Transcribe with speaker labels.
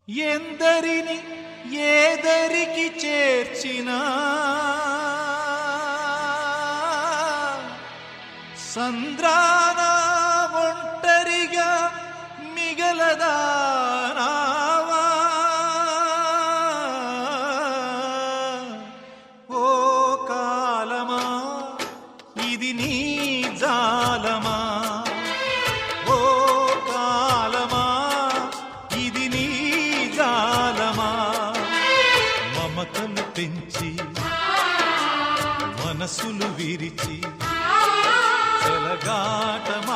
Speaker 1: ఎందరిని ఏదరికి చేర్చినా సంద్రాన ఒంటరిగా మిగలదానావా ఓ కాలమా ఇది నీ జాలమా ఓ కాలమా ఇది నీ జాలమా మమతలు పెంచి మనసులు విరిచి చెలగాటమాడతావు